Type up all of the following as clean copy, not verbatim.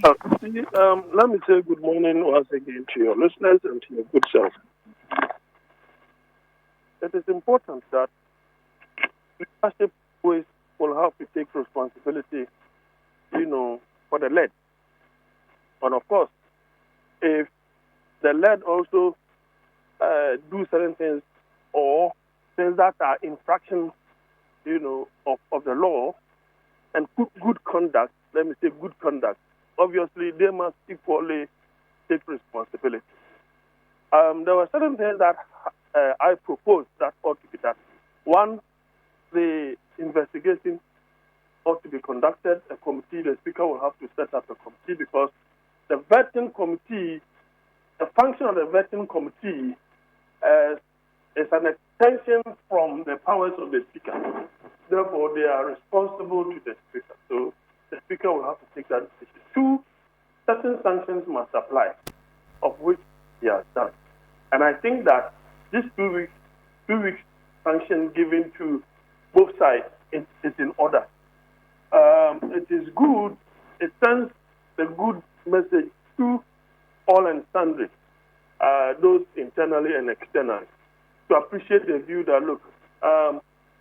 Let me say good morning once again to your listeners and to your good self. It is important that leadership always will have to take responsibility, for the led. And of course, if the led also do certain things or things that are infraction, of the law and good conduct, let me say good conduct, obviously they must equally take responsibility. There were certain things that I proposed that ought to be done. One, the investigation ought to be conducted. A committee, the speaker will have to set up a committee because the vetting committee, the function of the vetting committee is an extension from the powers of the speaker. Therefore, they are responsible to the speaker. So the speaker will have to take that decision. Two, certain sanctions must apply, of which he has done. And I think that this 2 weeks sanction given to both sides is in order. It is good. It sends a good message to all and sundry, those internally and externally, to appreciate the view that, look,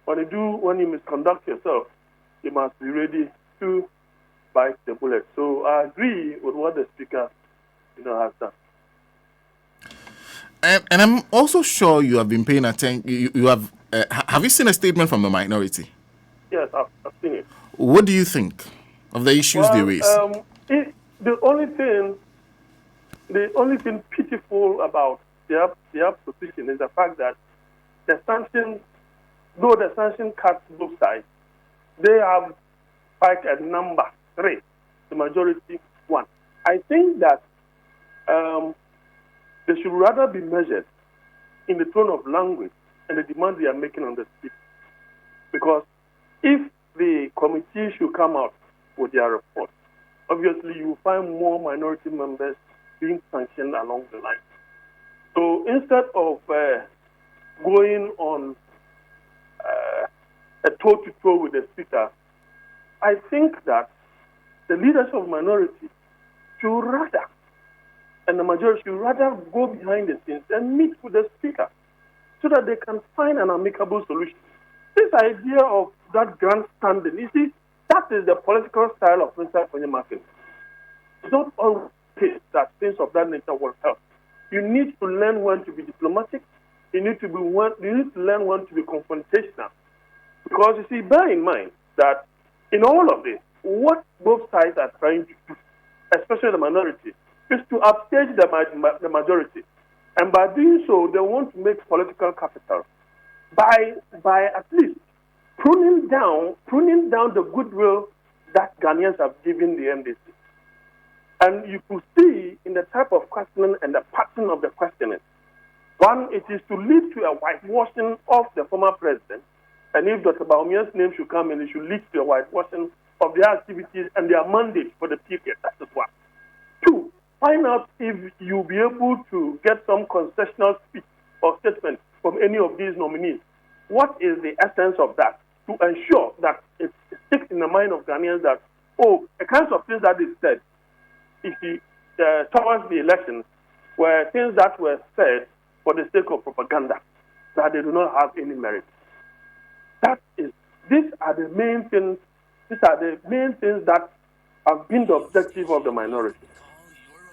when you misconduct yourself, you must be ready to bite the bullet. So I agree with what the speaker, has done. And I'm also sure you have been paying attention. You have you seen a statement from the minority? Yes, I've seen it. What do you think of the issues they raise? The only thing pitiful about their position is the fact that the sanction, though the sanction cuts both sides, they have spiked at number 3, the majority 1. I think that they should rather be measured in the tone of language and the demands they are making on the speaker. Because if the committee should come out with their report, obviously you will find more minority members being sanctioned along the line. So instead of going on a toe-to-toe with the speaker, I think that the leadership of minority should rather, and the majority should rather go behind the scenes and meet with the speaker so that they can find an amicable solution. This idea of that grandstanding, you see, that is the political style of Mr. Konyemakin. It's not always that things of that nature will help. You need to learn when to be diplomatic. You need to learn when to be confrontational. Because you see, bear in mind that in all of this, what both sides are trying to do, especially the minority, is to upstage the majority. And by doing so, they want to make political capital by at least pruning down the goodwill that Ghanaians have given the MDC. And you could see in the type of questioning and the pattern of the questioning. One, it is to lead to a whitewashing of the former president. And if Dr. Baumia's name should come in, it should lead to a whitewashing of their activities and their mandate for the period. That is one. Two, find out if you'll be able to get some concessional speech or statement from any of these nominees. What is the essence of that? To ensure that it sticks in the mind of Ghanaians that, the kinds of things that is said, towards the elections, were things that were said for the sake of propaganda, that they do not have any merit. These are the main things that have been the objective of the minority.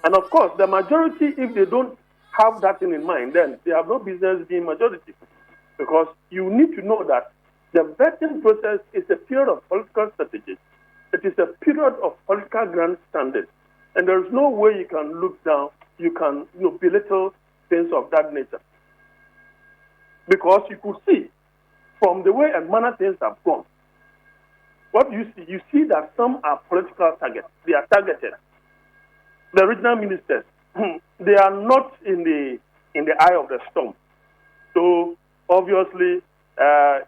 And of course, the majority, if they don't have that thing in mind, then they have no business being majority. Because you need to know that the vetting process is a period of political strategy. It is a period of political grandstanding. And there is no way you can look down, you can belittle things of that nature. Because you could see from the way and manner things have gone, what you see that some are political targets. They are targeted. The regional ministers, they are not in the eye of the storm. So obviously,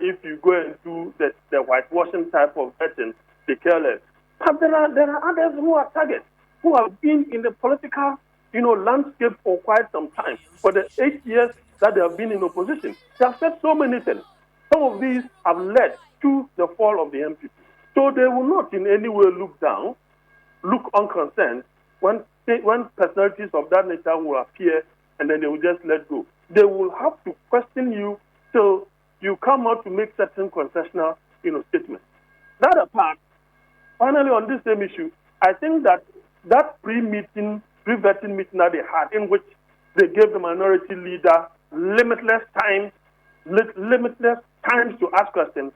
if you go into the whitewashing type of vetting, they care less. But there are others who are targets, who have been in the political, landscape for quite some time. For the 8 years that they have been in opposition, they have said so many things. Some of these have led to the fall of the MPP. So they will not in any way look down, look unconcerned when personalities of that nature will appear and then they will just let go. They will have to question you till you come out to make certain concessional, statements. That apart, finally on this same issue, I think that pre-vetting meeting that they had, in which they gave the minority leader limitless times to ask questions.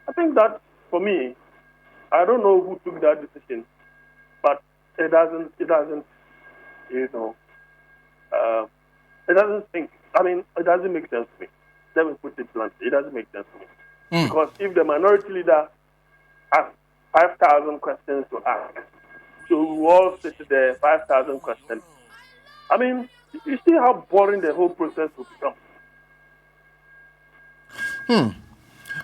I think that, for me, I don't know who took that decision, but it doesn't it doesn't make sense to me. Let me put it bluntly. It doesn't make sense to me. Because if the minority leader has 5,000 questions to ask, so we all sit there, 5,000 questions. I mean, you see how boring the whole process will become.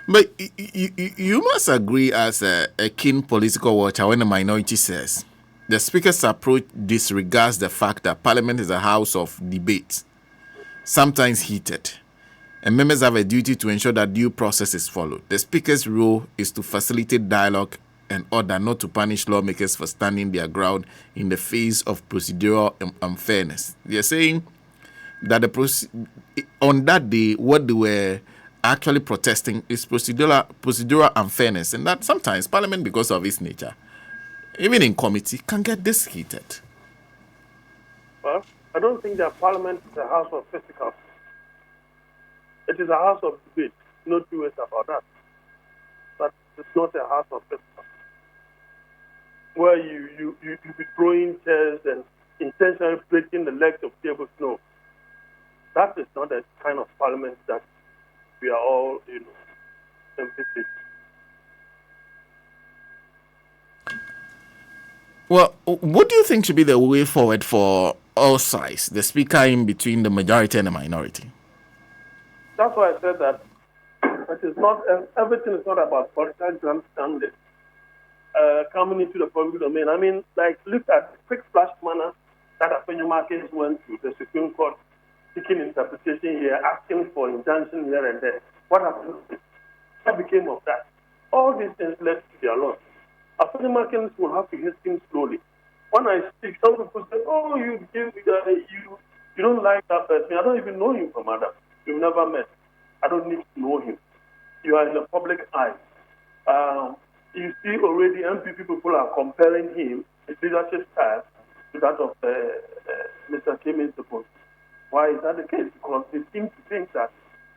But you must agree, as a keen political watcher, when the minority says the Speaker's approach disregards the fact that Parliament is a house of debate, sometimes heated, and members have a duty to ensure that due process is followed. The Speaker's role is to facilitate dialogue and order, not to punish lawmakers for standing their ground in the face of procedural unfairness. They're saying that on that day, what they were actually protesting is procedural unfairness, and that sometimes Parliament, because of its nature, even in committee, can get this heated. Well, I don't think that Parliament is a house of fisticuffs. It is a house of debate. No two ways about that. But it's not a house of fisticuffs where you be throwing chairs and intentionally breaking the legs of tables. No, that is not the kind of Parliament that we are all, envisaging. Well, what do you think should be the way forward for all sides, the Speaker in between the majority and the minority? That's why I said that it is not, everything is not about political grandstanding coming into the public domain. I mean, look at the quick flash manner that Afenyo Markets went to the Supreme Court, seeking interpretation here, asking for injunction here and there. What happened? What became of that? All these things led to their loss. Afenyo Markets will have to hit things slowly. When I speak, some people say, "Oh, you don't like that person. I don't even know him from Adam. You've never met. I don't need to know him. You are in the public eye." You see already MPP people are comparing him, his leadership style, to that of Mr. Kemen Sokon. Why is that the case? Because they seem to think that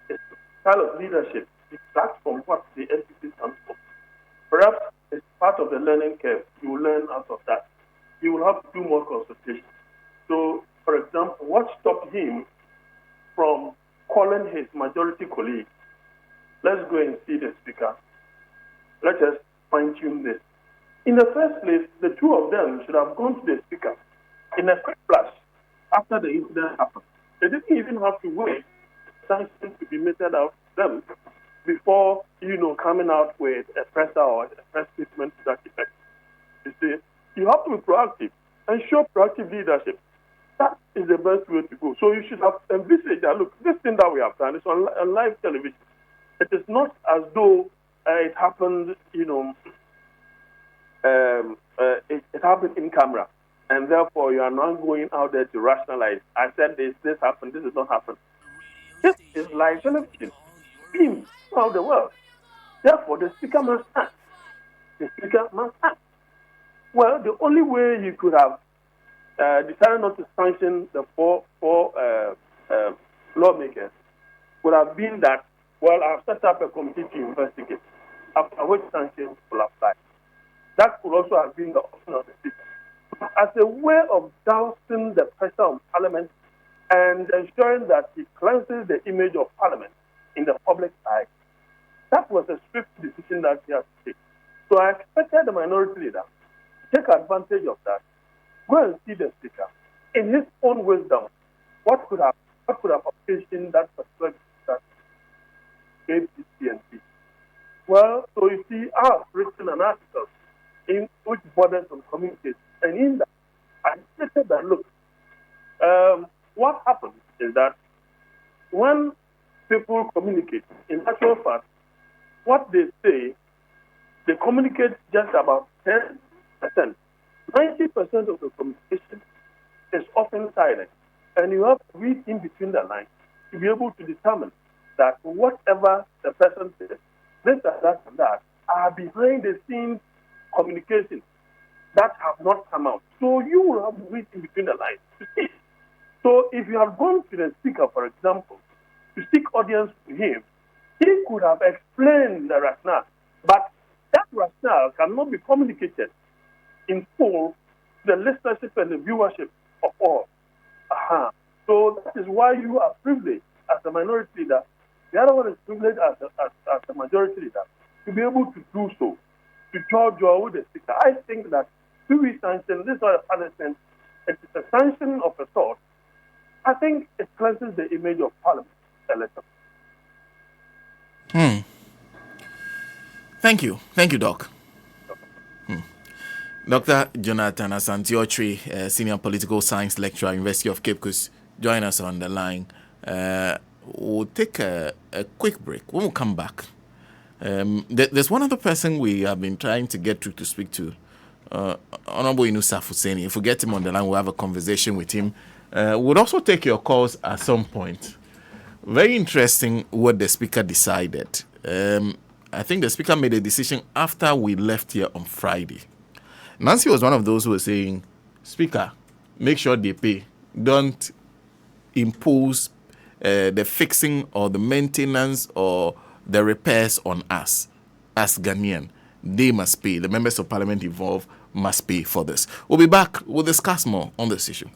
his style of leadership detracts from what the MPP stands for. Perhaps it's part of the learning curve. You will learn out of that. You will have to do more consultation. So, for example, what stopped him from calling his majority colleague? Let's go and see the Speaker. Let us fine-tune this. In the first place, the two of them should have gone to the Speaker in a quick flash after the incident happened. They didn't even have to wait sanctions to be meted out to them before, coming out with a presser or a press statement to that effect. You see, you have to be proactive and show proactive leadership. That is the best way to go. So you should have envisaged that, look, this thing that we have done is on live television. It is not as though it happened, it happened in camera, and therefore you are not going out there to rationalize. I said this happened, this did not happen. This is live television, beamed throughout the world. Therefore, the Speaker must act. The Speaker must act. Well, the only way he could have decided not to sanction the four lawmakers would have been that, well, I've set up a committee to investigate, after which sanctions will apply. That could also have been the option of the Speaker. As a way of dousing the pressure on Parliament and ensuring that he cleanses the image of Parliament in the public eye, that was a swift decision that he had to take. So I expected the minority leader to take advantage of that, go and see the Speaker. In his own wisdom, what could have occasioned that particular that gave this CNC? Well, so you see, I've written an article in which borders on communities, and in that, I stated that, look, what happens is that when people communicate, in actual fact, what they say, they communicate just about 10% to 90% of the communication is often silent. And you have to read in between the lines to be able to determine that whatever the person says, this and that are behind the scenes communication that have not come out. So you will have to read in between the lines to see. So if you have gone to the speaker, for example, to seek audience to him, he could have explained the rationale. But that rationale cannot be communicated in full to the listenership and the viewership of all. So that is why you are privileged as a minority leader. The other one is privileged as a majority leader to be able to do so, to judge with the speaker. I think that if we sanction this or punishment, it is a sanction of a sort. I think it cleanses the image of Parliament election. Thank you, Doc. Dr. Jonathan Asante-Okyere, Senior Political Science Lecturer, University of Cape Coast, join us on the line. We'll take a quick break. When we come back, there's one other person we have been trying to get to speak to, Honorable Inusa Fuseni. If we get him on the line, we'll have a conversation with him. We'll also take your calls at some point. Very interesting what the speaker decided. I think the speaker made a decision after we left here on Friday. Nancy was one of those who were saying, Speaker, make sure they pay. Don't impose the fixing or the maintenance or the repairs on us as Ghanaian. They must pay. The members of parliament involved must pay for this. We'll be back. We'll discuss more on this issue.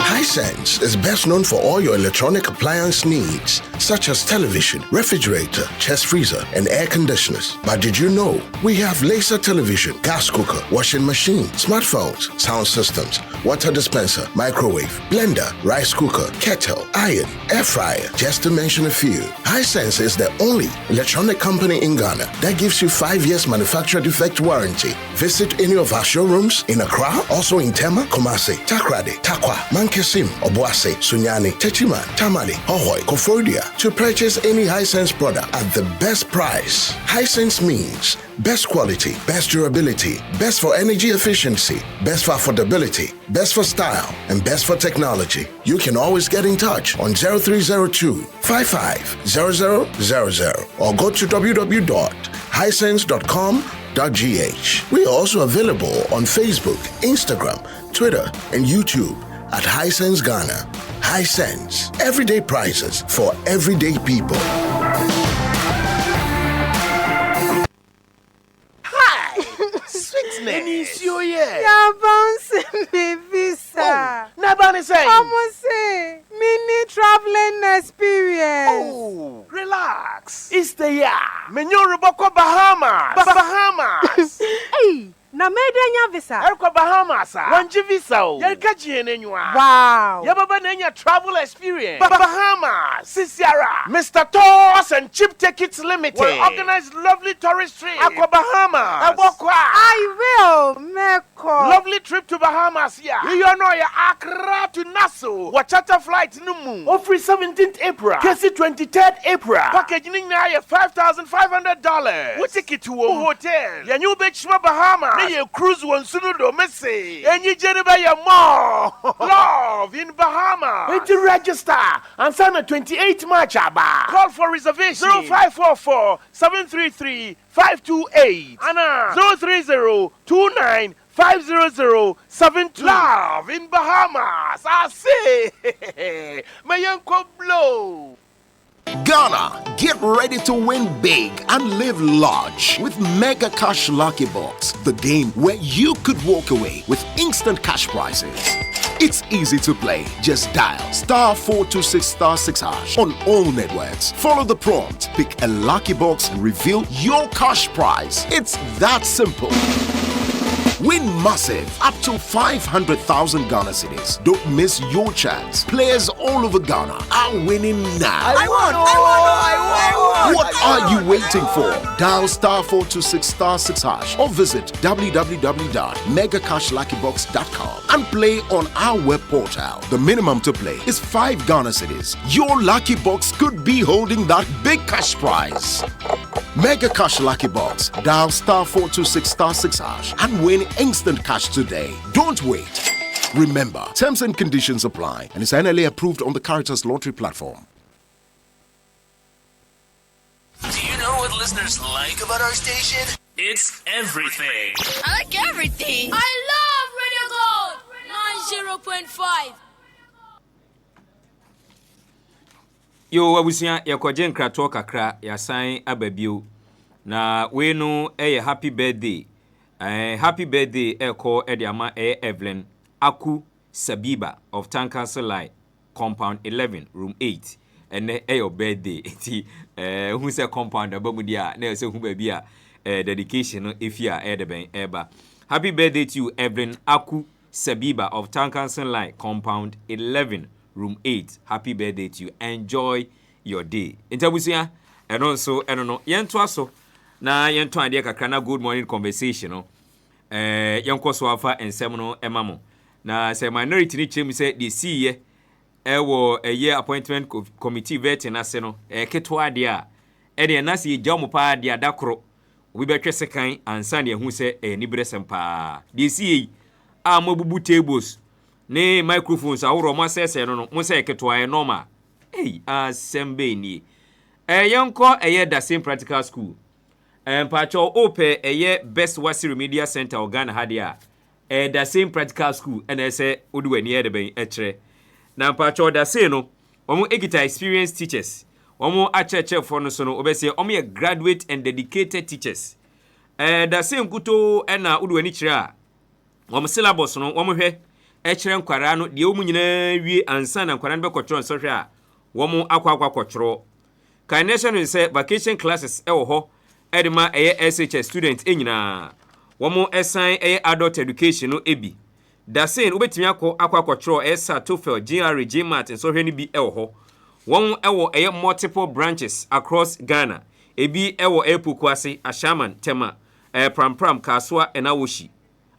Hisense is best known for all your electronic appliance needs, such as television, refrigerator, chest freezer, and air conditioners. But did you know we have laser television, gas cooker, washing machine, smartphones, sound systems, water dispenser, microwave, blender, rice cooker, kettle, iron, air fryer, just to mention a few. Hisense is the only electronic company in Ghana that gives you 5 years manufacturer defect warranty. Visit any of our showrooms in Accra, also in Tema, Kumasi, Takrade, Takwa, Mankesim, Obuase, Sunyani, Techiman, Tamale, Hohoi, Kofodia to purchase any Hisense product at the best price. Hisense means best quality, best durability, best for energy efficiency, best for affordability, best for style, and best for technology. You can always get in touch on 0302 550000 or go to www.hisense.com.gh. We are also available on Facebook, Instagram, Twitter, and YouTube at Hisense Ghana. Hisense, everyday prices for everyday people. Sweetness, you Yeah, bouncing me visa. Nabani say. Almost say mini traveling experience. Oh, relax. It's the year. Menyo Boko Bahamas. Bahamas. Hey. Na medenya visa. Erko Bahamas. Wanji visa. Yerkaji enenywa. Wow. Yababa nenya travel experience. Bahamas. Sisiara. Mr. Tours and Cheap Tickets Limited will organize lovely tourist trip. Aqua Bahamas. Abokwa. I will. Meko. Lovely trip to Bahamas. Yeah. You know ya Accra to Nassau. Wachata flight numu. Offer 17th April. Kesi 23rd April. Packaging now ya $5,500. What ticket to a hotel? Ya new beach Bahamas. A cruise one sooner do messy. And you generate your more love in Bahamas. Wait to register and sign a 28 March. Call for reservation 0544 733 528 and 030 29 50072. Love in Bahamas. I say, my uncle blow. Ghana, get ready to win big and live large with Mega Cash Lucky Box, the game where you could walk away with instant cash prizes. It's easy to play. Just dial *426*6# on all networks. Follow the prompt, pick a lucky box and reveal your cash prize. It's that simple. Win massive, up to 500,000 Ghana cedis. Don't miss your chance. Players all over Ghana are winning now. I won! What are you waiting for? Dial *426*6# or visit www.megacashluckybox.com and play on our web portal. The minimum to play is 5 Ghana cedis. Your lucky box could be holding that big cash prize. Mega Cash Lucky Box. Dial star 426 star 6 hash and win instant cash today. Don't wait. Remember, terms and conditions apply and is NLA approved on the Caritas Lottery platform. Do you know what listeners like about our station? It's everything. I like everything. I love Radio Gold 90.5. Yo, abusia yakoje nkrato kakra yasan ababio na we no happy birthday. Happy birthday eko ediama Evelyn Aku Sabiba of Town Council Line Compound 11 Room 8 and your birthday. Who say compound abamudia na say hu babia dedication if you are the ben eba. Happy birthday to you Evelyn Aku Sabiba of Town Council Line Compound 11 Room 8. Happy birthday to you. Enjoy your day. Intabusia, and also, I don't know, yento aso, na yento ande kakra na good morning conversation, no. Yonko swafa and semono emamo. Na say minority ni chem say the see ewo a year appointment committee vetting aseno ketwa dia e de na se jamu pa dia dakro obi betwe sekan ansa ne hu se ni bresem pa the see amobubu tables ne microphones awro mo sese no mo se ketwa normal asembe ni yonko da same practical school pacho ope best wasi remedial center organ hadia the same practical school and say oduani de ben etre na pacho da say no omo egita experienced teachers omo acheche for no so no obese omo ye graduate and dedicated teachers da same kuto na oduani kire a omo syllabus no omo hwe ekire nkwara no de omu nyina wie ansa na nkwara no be kotro so hwe a womo akwa kotro kan nation say vacation classes wo ho edema SHS student enyina womo assign adult education no ebi da sen obetimi akwa kotro esa TOEFL GRE GMAT so hwe ni bi wo ho won wo multiple branches across Ghana ebi wo Epukwase Ashaman Tema Pram Kaswa Enawoshi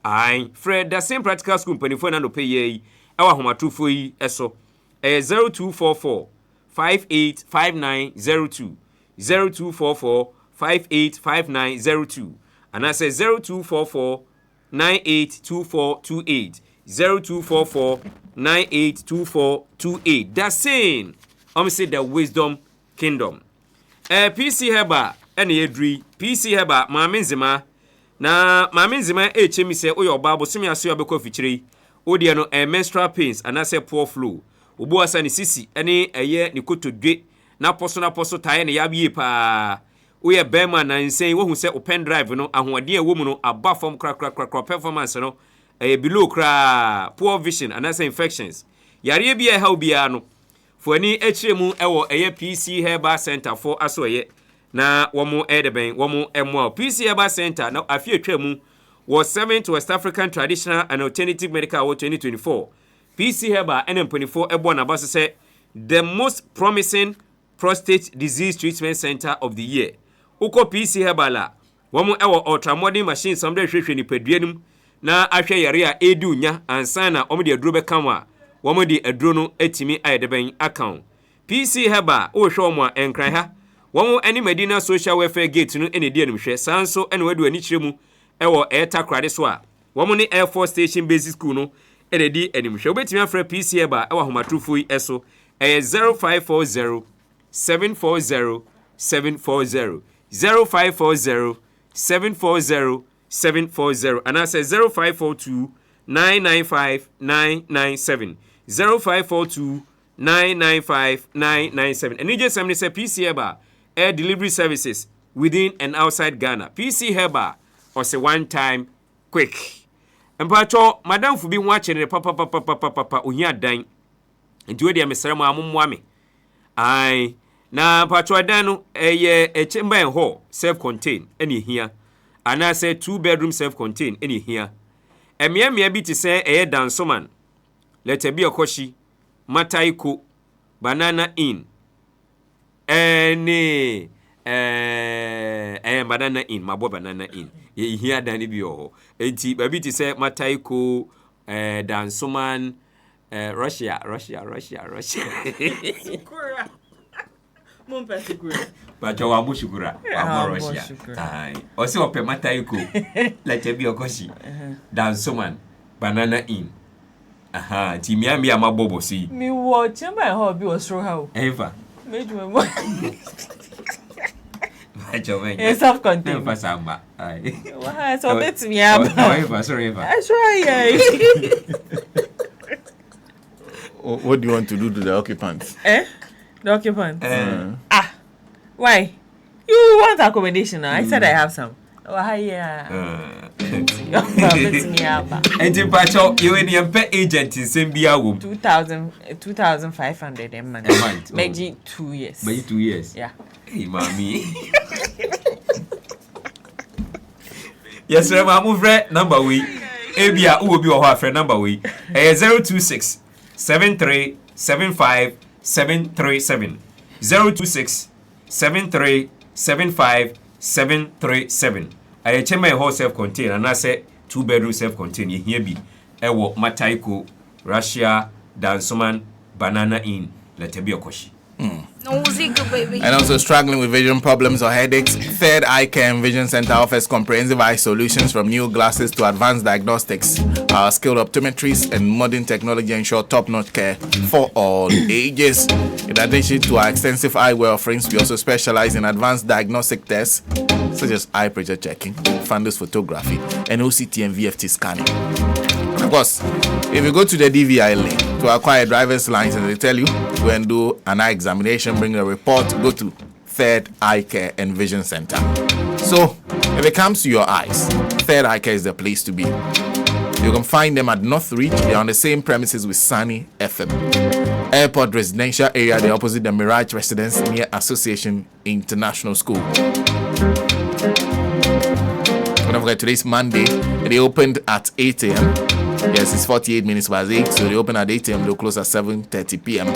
ai Fred da same practical school panifo na no pay yi ewa homatufo yi eso 0244 585902 0244 585902 and I say 0244 982428 0244 982428. That's saying say the Wisdom Kingdom. PC Heba ene yedri PC Heba Mame Nzima na Mame Nzima chemi se oyo babo simi aso ya beko fichiri odi no menstrual pains and I say poor flow obo asa ni sisi ene ni kotodwe na poso tae ne yabiye pa oye bema na nsen wo hu se open drive no ahoɔden a wo mu no aba form kra performance no below kra poor vision and as infections yare bia ha obia no fo ani akire mu ɛwɔ PC Herbal Center for aso na womo edeben womo emo PC Herbal Center na afie atwa mu was 7th West African Traditional and Alternative Medical Award 2024 PC Herbal NM24 ebo na baso se the most promising prostate disease treatment center of the year. Uko PC Herbal womo ewo ultramodern machine some dey hwehwe ni paduanum na ahwe yare a edu nya ansa na omo de aduro be kanwa womo de aduro no etimi ayedeben account PC Herbal wo hwe omo enkran ha womo ani Medina social welfare gate no ene de animhwe sanso ene wadu ani kiremu ewo eta krade so a womo ni Air Force Station Basic School no ene di animhwe obetimi afra PC Herbal ewo homatrofo yi eso 0540 740 740 0540 740 740 and I say 0542 995 997 0542 995 997 and you just say PC Herbal air delivery services within and outside Ghana. PC Herbal or say one time quick. Empacho madam fu bi ho akere papa ohia dan nti we dia mesere mo amomwa me ai na patro dan no chamber and hall self contained any here and I say 2-bedroom self contained any here emia bi ti say dansoman let be okoshi mataiko banana inn any banana inn mabo banana inn ye here dan bi o enti ba bi ti say mataiko Dansoman Russia. Mumpa shukura. Bacho wa mushukura. Wa Russia. Ai. Osi ope mata yuko. Lete bi okoshi. Dansoman. Banana in. Aha, ti mi amabobo si. Me watch my hobby was throw how. Eva. Meju me mo. Bacho me. It's self-contained. Eva samba. Ai. Why so bet me aba. Eva, sorry Eva. I try. What do you want to do to the occupants? The occupants. Why? You want accommodation now? I said I have some. Oh, yeah. And in Pacho, you and your pet agent in Sambia womb. 2,500 a month. Maybe 2 years. Maybe 2 years. Yeah. Hey, mommy. Yes, sir. My move number we. Abia who will be our friend number we. 026 73 75 737. 026 73 75 737. I check my whole self-contained and I say 2-bedroom self-contained. Here be Ewo Mataiko, Russia, Dansoman, Banana Inn. Let it be a koshi. No Zika, baby. And also struggling with vision problems or headaches, Third Eye Care and Vision Center offers comprehensive eye solutions from new glasses to advanced diagnostics. Our skilled optometrists and modern technology ensure top-notch care for all ages. In addition to our extensive eyewear offerings, we also specialize in advanced diagnostic tests such as eye pressure checking, fundus photography, and OCT and VFT scanning. Of course, if you go to the DVI link to acquire a driver's license, they tell you go and do an eye examination, bring a report, go to Third Eye Care and Vision Center. So, if it comes to your eyes, Third Eye Care is the place to be. You can find them at Northreach. They're on the same premises with Sunny FM. Airport residential area, they're opposite the Mirage Residence near Association International School. Don't forget, today's Monday. They opened at 8 a.m. Yes, it's 48 minutes past 8, so they open at 8 a.m. They'll close at 7:30 p.m.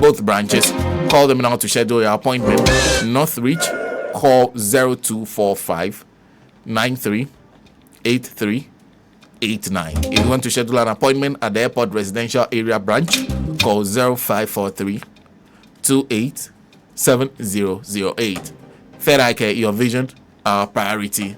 Both branches. Call them now to schedule your appointment. Northreach, call 0245 93 8389. If you want to schedule an appointment at the Airport Residential Area branch, call 0543 28 7008. Third Eye Care, your vision, our priority.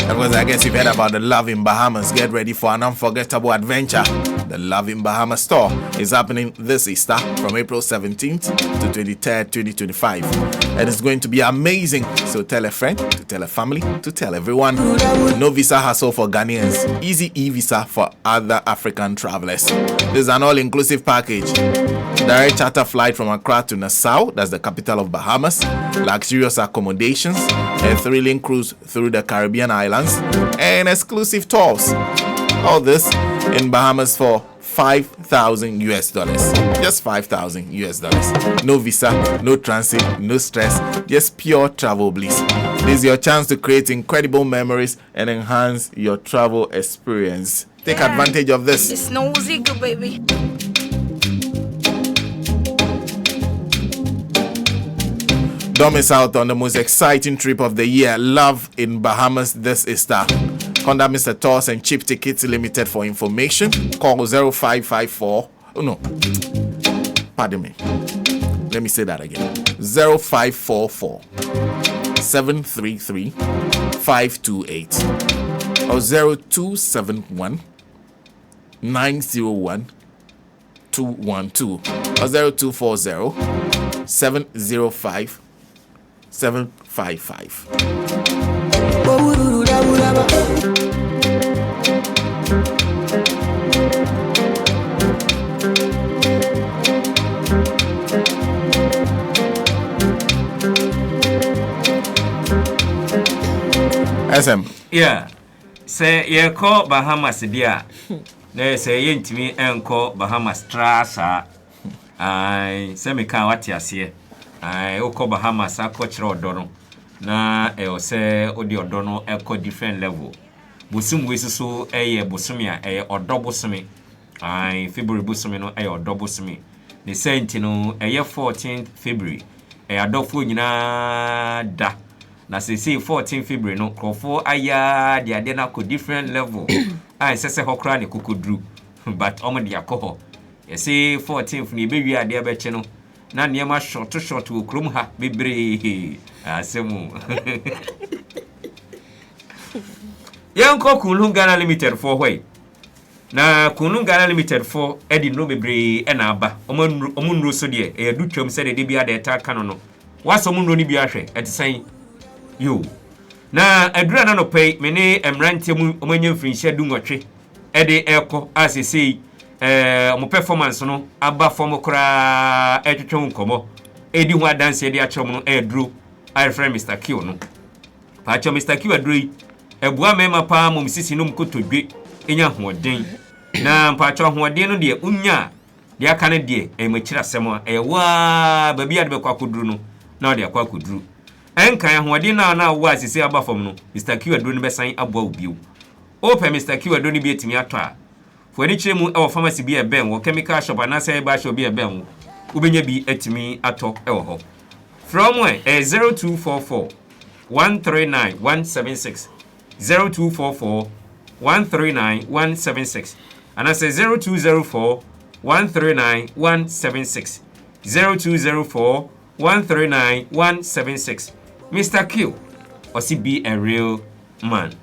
Because I guess you've heard about the Love in Bahamas. Get ready for an unforgettable adventure. The Love in Bahamas store is happening this Easter from April 17th to 23rd, 2025. And it's going to be amazing. So tell a friend, to tell a family, to tell everyone. No visa hassle for Ghanaians. Easy e-visa for other African travelers. This is an all-inclusive package. Direct charter flight from Accra to Nassau, that's the capital of Bahamas. Luxurious accommodations, a thrilling cruise through the Caribbean islands, and exclusive tours. All this in Bahamas for $5,000 US. Just $5,000 US. No visa, no transit, no stress, just pure travel bliss. This is your chance to create incredible memories and enhance your travel experience. Take advantage of this. It's no Zika, baby. Don't miss out on the most exciting trip of the year, Love in Bahamas this Easter. Contact Mr. Tours and Cheap Tickets Limited for information. Call 0554. Oh no. Pardon me. Let me say that again. 0544 733 528 or 0271 901 212 or 0240 705 755. SM. Yeah. Say you call Bahamas dear. They say you intimi enko Bahamas trasa. I say me can what you see. I oko Bahamas akọchira odono na say odi odono eko different level. Busum we so busumi a odo busumi. I February busumi no odo busumi. The senti no 14th February. Adofo nyina da. Na say 14th February no crofo aya de ade na ko different level. I say hokra ne kokodru. but omo de alcohol. You see 14th ni be wi ade abeche no. Na niema short wo krom ha bebre asemu. Yanko Kunlun Ghana Limited for way. Na Kunlun Ghana Limited for Eddie no bebre ena aba. Omunro so de e du twam se de bia de ta kano no. Waso omunro ni bia hwe etisan yo. Na adura na no pay me ne emrante mu omanya frinhia du nwotwe. Ede eko asese mo performance no aba form kra etwetwe nkomo. Edi ho dance de achom no edru. I friend Mr. Q no. Pa cho Mr. Q adru ebua mema pa mom sisi no mkotodwe enya hoden na mpacho hoden no de unya de aka ne de emachira semo ewa babi ade bekwa koduru no na de akwa koduru enkan hoden na wa sisi aba fam no Mr. Q aduro no besan aboa obio ope Mr. Q aduro no bi etimi ato a fo ni kire mu e wo pharmacy bi e ben wo chemical shop na say ba shop bi e ben wo ubenya bi etimi ato e wo ho from where 0244 139 176 0244 139 176 and I say 0204 139 176 0204 139 176 Mr. Q or see be a real man.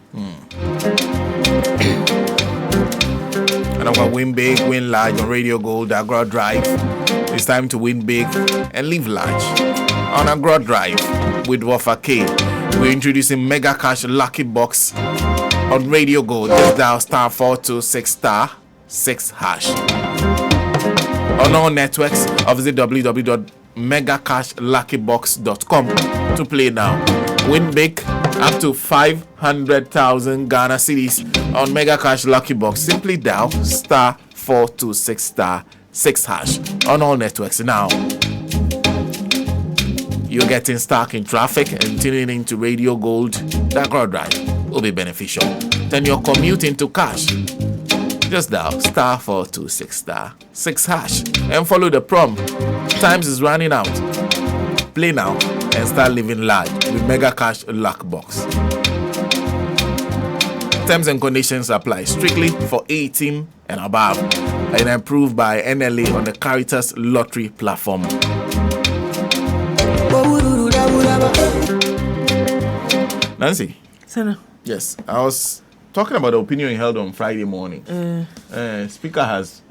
And I'm gonna win big, win large on Radio Gold, Agro Drive. It's time to win big and live large on Agro Drive with Wafa K. We're introducing Mega Cash Lucky Box on Radio Gold. Just dial *426*6#. On all networks, visit www.megacashluckybox.com to play now. Win big up to 500,000 Ghana cedis on Mega Cash Lucky Box. Simply dial *426*6# on all networks now. You're getting stuck in traffic and tuning into Radio Gold, that Agro Drive will be beneficial. Then you're commuting to cash. Just dial *426*6# and follow the prompt. Times is running out. Play now and start living large with Mega Cash Luck Box. Terms and conditions apply strictly for 18 and above and approved by NLA on the Caritas Lottery platform. Nancy. Sana. Yes, I was talking about the opinion held on Friday morning. Speaker has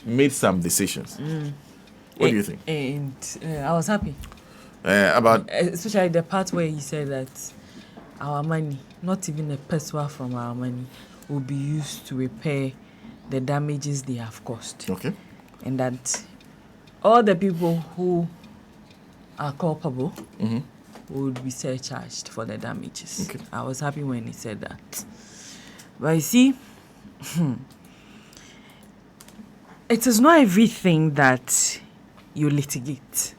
made some decisions. What do you think? And I was happy. About especially the part where he said that our money, not even a peso from our money, will be used to repair the damages they have caused. Okay. And that all the people who are culpable would be surcharged for the damages. Okay. I was happy when he said that. But you see, it is not everything that you litigate.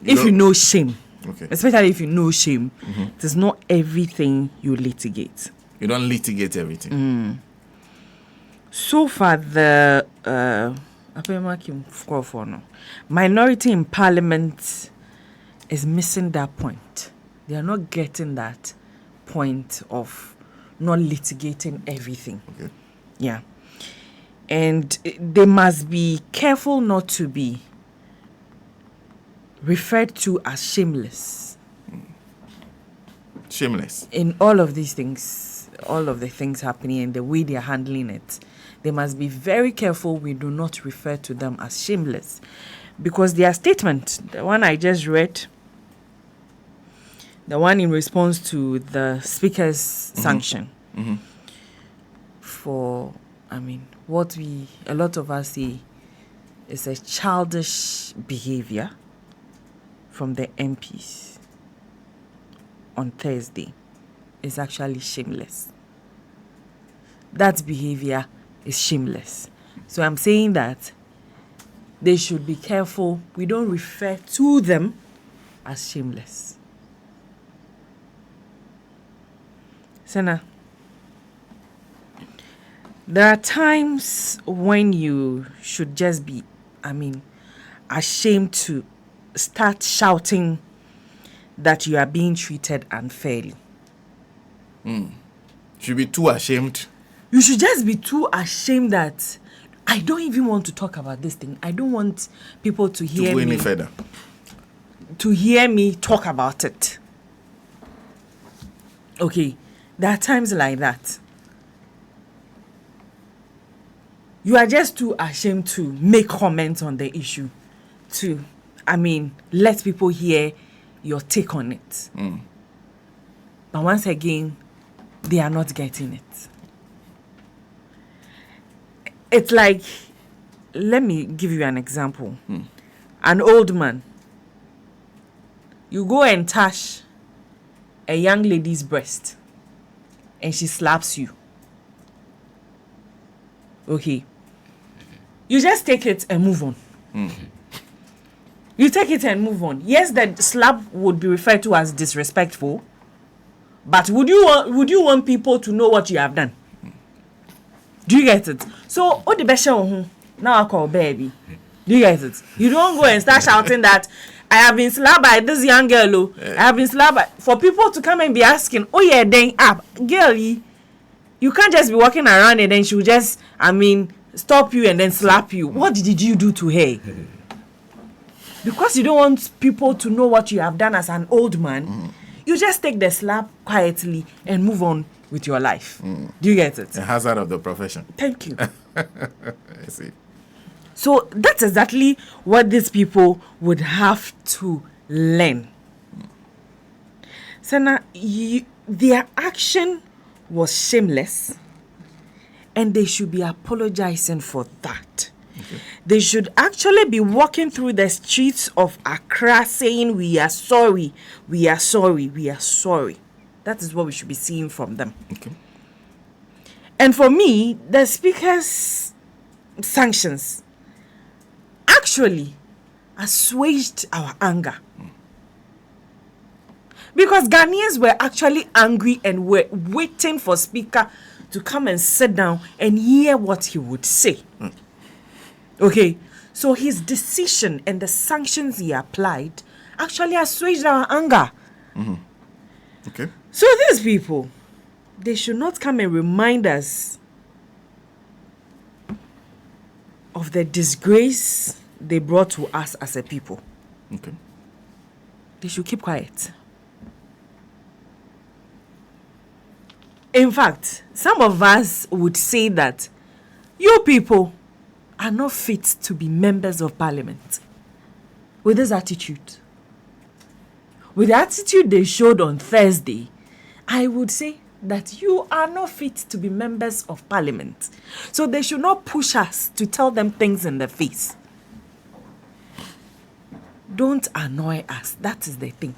If you know shame, okay, especially if you know shame, it is not everything you litigate. You don't litigate everything. So far, the minority in parliament is missing that point. They are not getting that point of not litigating everything. Okay. Yeah. And they must be careful not to be referred to as shameless. Shameless. In all of these things, all of the things happening and the way they are handling it, they must be very careful we do not refer to them as shameless. Because their statement, the one I just read, the one in response to the speaker's sanction for, what a lot of us say is a childish behavior from the MPs on Thursday is actually shameless. That behavior is shameless. So I'm saying that they should be careful. We don't refer to them as shameless. Senna, there are times when you should just be, ashamed to start shouting that you are being treated unfairly. Should be too ashamed. You should just be too ashamed that I don't even want to talk about this thing. I don't want people to hear to go me. any further. To hear me talk about it. Okay, there are times like that. You are just too ashamed to make comments on the issue. Let people hear your take on it. But once again, they are not getting it. It's like, let me give you an example. An old man. You go and touch a young lady's breast and she slaps you. Okay. You just take it and move on. You take it and move on. Yes, the slap would be referred to as disrespectful. But would you want people to know what you have done? Do you get it? So, oh, the best now I call baby. Do you get it? You don't go and start shouting that I have been slapped by this young girl. I have been slapped by, for people to come and be asking, oh yeah, then girl, you can't just be walking around and then she'll just, stop you and then slap you. What did you do to her? Because you don't want people to know what you have done as an old man, you just take the slap quietly and move on with your life. Do you get it? The hazard of the profession. Thank you. I see. So that's exactly what these people would have to learn. So now, their action was shameless, and they should be apologizing for that. Okay. They should actually be walking through the streets of Accra saying, we are sorry, we are sorry, we are sorry. That is what we should be seeing from them. Okay. And for me, the speaker's sanctions actually assuaged our anger. Because Ghanaians were actually angry and were waiting for Speaker to come and sit down and hear what he would say. Okay, so his decision and the sanctions he applied actually assuaged our anger. Okay. So these people, they should not come and remind us of the disgrace they brought to us as a people. Okay. They should keep quiet. In fact, some of us would say that you people are not fit to be members of parliament. With this attitude. With the attitude they showed on Thursday, I would say that you are not fit to be members of parliament. So they should not push us to tell them things in the face. Don't annoy us. That is the thing.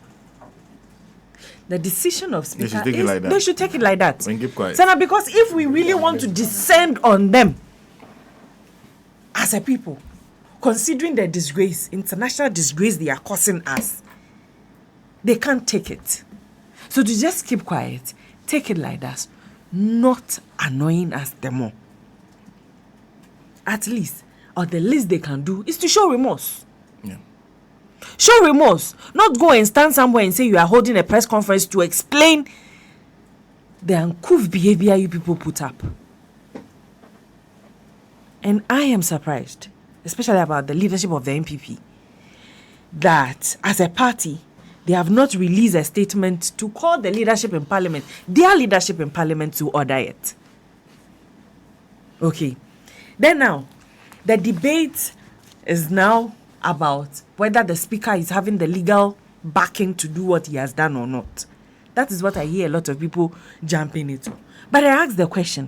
The decision of Speaker they should take it like that. And keep quiet. Sana, because if we really want to descend on them as a people, considering the disgrace, international disgrace they are causing us, they can't take it. So to just keep quiet, take it like that, not annoying us the more. At least, or the least they can do is to show remorse. Yeah. Show remorse. Not go and stand somewhere and say you are holding a press conference to explain the uncouth behavior you people put up. And I am surprised, especially about the leadership of the NPP, that as a party, they have not released a statement to call the leadership in parliament, their leadership in parliament, to order it. Okay. Then now, the debate is now about whether the speaker is having the legal backing to do what he has done or not. That is what I hear a lot of people jumping into. But I ask the question,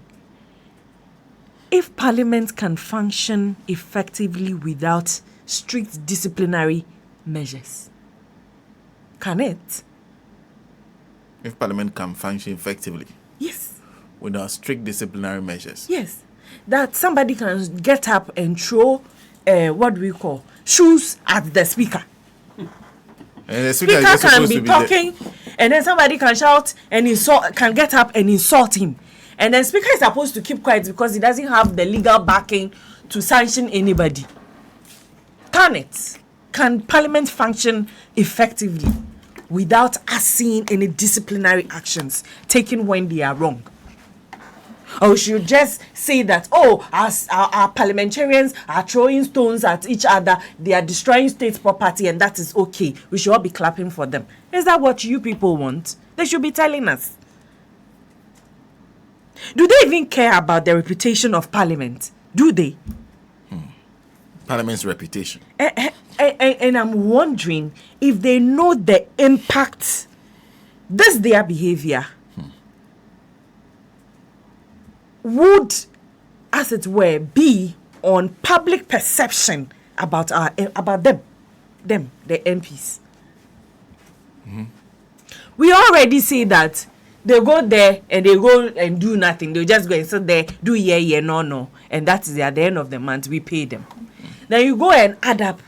if parliament can function effectively without strict disciplinary measures, can it? If parliament can function effectively? Yes. Without strict disciplinary measures? Yes. That somebody can get up and throw, what do we call, shoes at the speaker. And the speaker can be talking, and then somebody can shout and can get up and insult him. And then speaker is supposed to keep quiet because he doesn't have the legal backing to sanction anybody. Can it? Can parliament function effectively without us seeing any disciplinary actions taken when they are wrong? Or we should just say that, oh, as our parliamentarians are throwing stones at each other, they are destroying state property, and that is okay. We should all be clapping for them. Is that what you people want? They should be telling us. Do they even care about the reputation of Parliament? Do they? Parliament's reputation. And I'm wondering if they know the impact their behavior would, as it were, be on public perception about them, the MPs. We already see that they go there and they go and do nothing. They just go and sit there, do no, and that is at the end of the month we pay them. Then you go and add up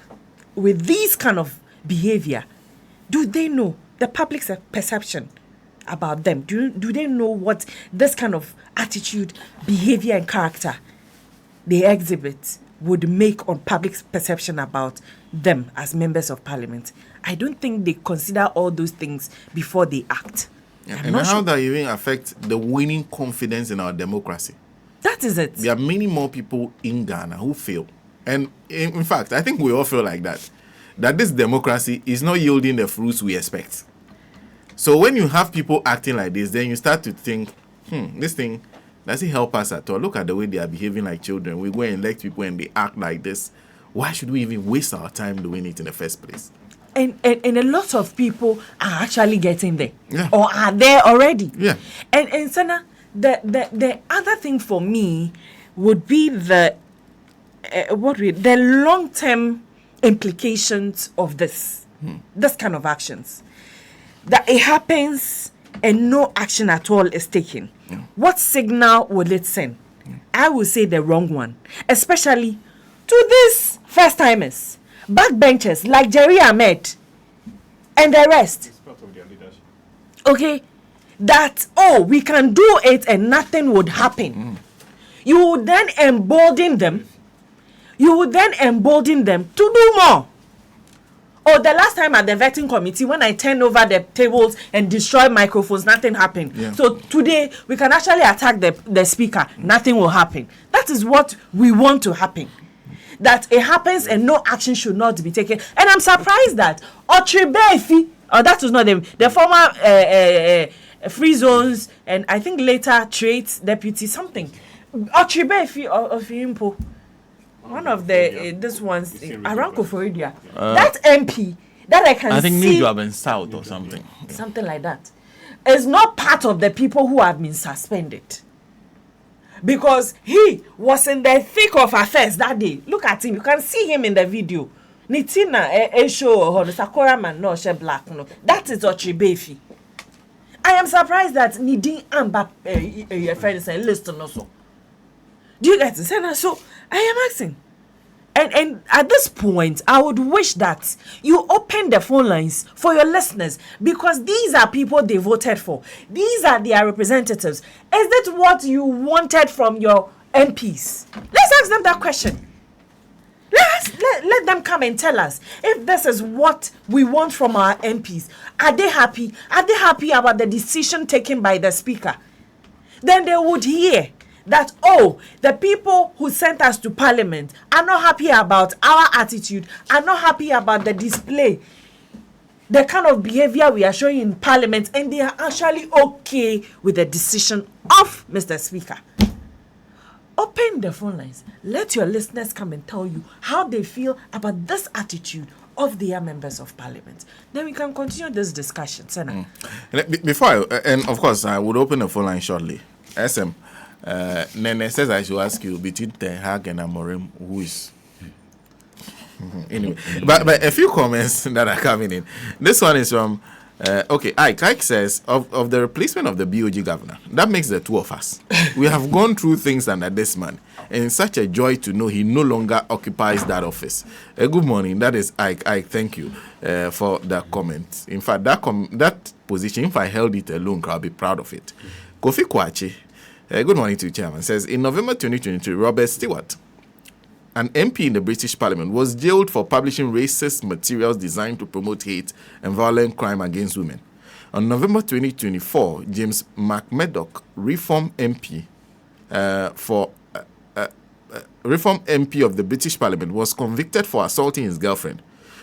with these kind of behavior. Do they know the public's perception about them? Do they know what this kind of attitude, behavior, and character they exhibit would make on public's perception about them as members of Parliament? I don't think they consider all those things before they act. And how that even affect the winning confidence in our democracy? That is it. There are many more people in Ghana who feel, and in fact, I think we all feel like that this democracy is not yielding the fruits we expect. So when you have people acting like this, then you start to think, this thing, does it help us at all? Look at the way they are behaving like children. We go and elect people and they act like this. Why should we even waste our time doing it in the first place? And a lot of people are actually getting there, or are there already. Yeah. And Sana, the other thing for me would be the long-term implications of this kind of actions. That it happens and no action at all is taken. Yeah. What signal will it send? Yeah. I would say the wrong one, especially to these first-timers, backbenchers like Jerry Ahmed and the rest. It's part of their leadership. Okay, that we can do it and nothing would happen. You would then embolden them. To do more. The last time at the vetting committee, when I turned over the tables and destroyed microphones, nothing happened. Yeah. So today, we can actually attack the speaker. Nothing will happen. That is what we want to happen. That it happens and no action should not be taken. And I'm surprised that Otribefi, that was not the former Free Zones, and I think later Trades Deputy something. Otribefi of Impo. One of the this ones around Koforidua. That MP that I can see. I think New Job and South or something. Something like that. Is not part of the people who have been suspended. Because he was in the thick of affairs that day. Look at him. You can see him in the video. Nitina show or the Sakura man no she black no. That is Ochibefi. I am surprised that Nidin Amba your friend is saying listen also. Do you get it? So I am asking. And at this point, I would wish that you open the phone lines for your listeners, because these are people they voted for. These are their representatives. Is that what you wanted from your MPs? Let's ask them that question. Let them come and tell us if this is what we want from our MPs. Are they happy? Are they happy about the decision taken by the speaker? Then they would hear that, the people who sent us to Parliament are not happy about our attitude, are not happy about the display, the kind of behavior we are showing in Parliament, and they are actually okay with the decision of Mr. Speaker. Open the phone lines. Let your listeners come and tell you how they feel about this attitude of their members of Parliament. Then we can continue this discussion. Before and of course, I would open the phone line shortly. SM. Nene says I should ask you between Ten Hag and Amorim, who is anyway. But a few comments that are coming in. This one is from Ike says of the replacement of the BOG governor. That makes the two of us. We have gone through things under this man, and it's such a joy to know he no longer occupies that office. Good morning. That is Ike. Thank you for that comment. In fact, that position, if I held it alone, I'll be proud of it. Kofi Kwachi. Good morning to you, Chairman. Says, in November 2023, Robert Stewart, an MP in the British Parliament, was jailed for publishing racist materials designed to promote hate and violent crime against women. On November 2024, James McMurdoch, Reform MP, for Reform MP of the British Parliament was convicted for assaulting his girlfriend.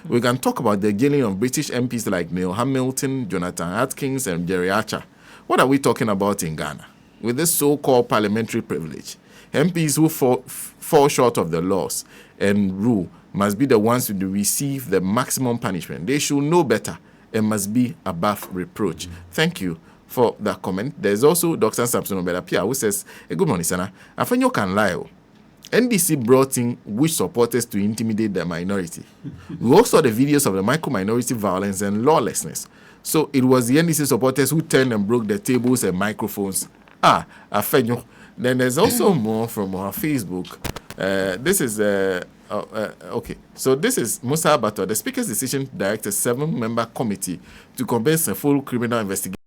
We can talk about the jailing of British MPs like Neil Hamilton, Jonathan Atkins, and Jerry Archer. What are we talking about in Ghana? With this so-called parliamentary privilege, MPs who fall short of the laws and rule must be the ones to receive the maximum punishment. They should know better and must be above reproach. Thank you for that comment. There's also Dr. Samson Obedapia who says, good morning, Sana. I think you can lie. NDC brought in witch supporters to intimidate the minority. We also saw the videos of the micro-minority violence and lawlessness. So it was the NDC supporters who turned and broke the tables and microphones. Afenyo. Then there's also more from our Facebook. This is okay. So this is Musa Abato. The Speaker's decision to direct a 7-member committee to commence a full criminal investigation